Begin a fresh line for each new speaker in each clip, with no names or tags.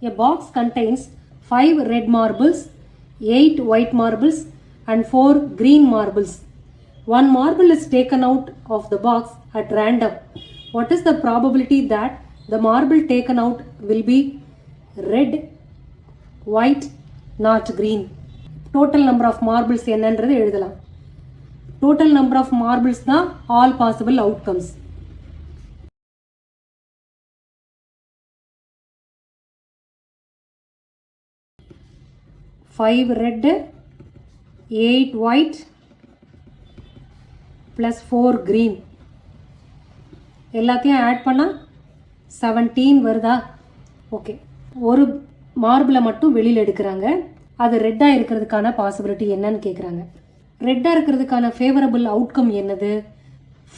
A box contains 5 red marbles, 8 white marbles and 4 green marbles. One marble is taken out of the box at random. What is the probability that the marble taken out will be red, white, not green? Total number of marbles என்னன்றது எழுதலாம். Total number of marbles தான் all possible outcomes. Five red, 8 white plus 4 green. எல்லாத்தையும் add பண்ணா 17 வருதா? Okay, ஒரு மார்பிளை மட்டும் வெளியில் எடுக்கிறாங்க. அது ரெட்டாக இருக்கிறதுக்கான பாசிபிலிட்டி என்னன்னு கேட்குறாங்க. ரெட்டாக இருக்கிறதுக்கான ஃபேவரபிள் அவுட்கம் என்னது?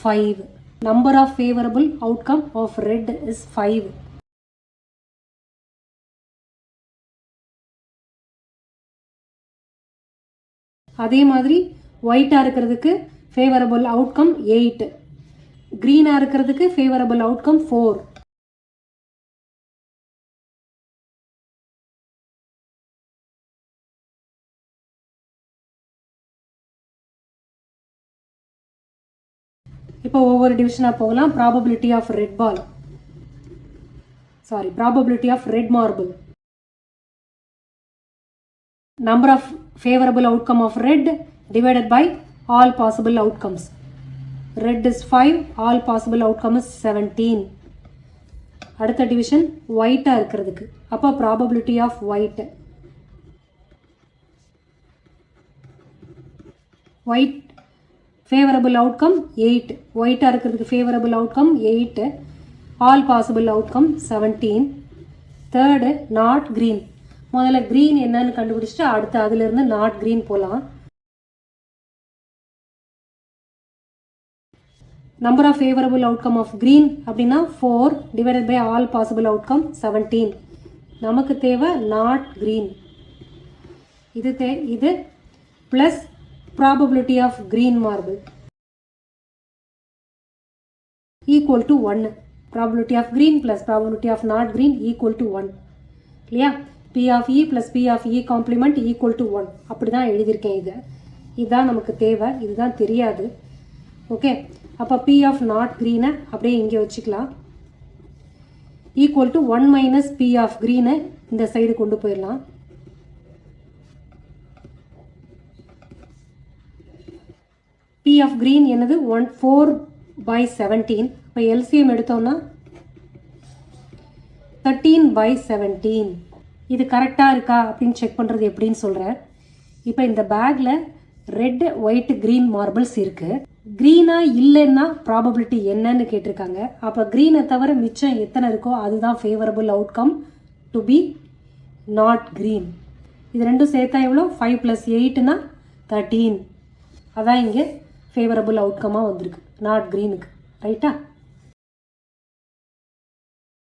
5. Number of favourable outcome of red is 5. அதே மாதிரி ஒயிட்டாக இருக்கிறதுக்கு ஃபேவரபிள் அவுட்கம் 8. க்ரீனாக இருக்கிறதுக்கு ஃபேவரபிள் அவுட்கம் 4. இப்போ ஒவ்வொரு டிவிஷனாக போகலாம். Probability of red ball, probability of red marble. Number of favorable outcome of red divided by all possible outcomes. Red is 5, all possible outcome is 17. அடுத்த டிவிஷன் ஒயிட்டாக இருக்கிறதுக்கு, அப்போ probability of white. White favourable outcome 8. ஒயிட்டாக இருக்கிறதுக்கு favourable outcome 8, all possible outcome 17. Third not green. முதல்ல green என்னன்னு கண்டுபிடிச்சிட்டு அடுத்து அதிலிருந்து நாட் க்ரீன் போகலாம். Number of favourable outcome of green அப்படின்னா 4 divided by all possible outcome 17. நமக்கு தேவை நாட் க்ரீன். இது plus probability of green marble equal to 1. Probability of green plus probability of not green equal to 1 இல்லையா? P of E plus P of E complement equal to 1. அப்படி தான் எழுதியிருக்கேன். இதுதான் நமக்கு தேவை, இதுதான் தெரியாது. ஓகே, அப்போ P of not green அப்படியே இங்கே வச்சுக்கலாம். Equal to 1 minus P of green இந்த சைடு கொண்டு போயிடலாம். P of green என்னது 4/17. இப்போ LCM எடுத்தோம்னா 13/17. இது கரெக்டாக இருக்கா அப்படின்னு செக் பண்ணுறது எப்படின்னு சொல்கிறேன். இப்போ இந்த பேக்கில் ரெட், ஒயிட், க்ரீன் மார்பிள்ஸ் இருக்குது. க்ரீனாக இல்லைன்னா ப்ராபபிலிட்டி என்னன்னு கேட்டிருக்காங்க. அப்போ க்ரீனை தவிர மிச்சம் எத்தனை இருக்கோ அதுதான் favourable outcome to be not green. இது ரெண்டும் சேர்த்தா எவ்வளோ? 5 + 8 13. அதான் இங்கே ஃபேவரபிள் அவுட்கமாக வந்திருக்கு நாட் க்ரீனுக்கு. ரைட்டா?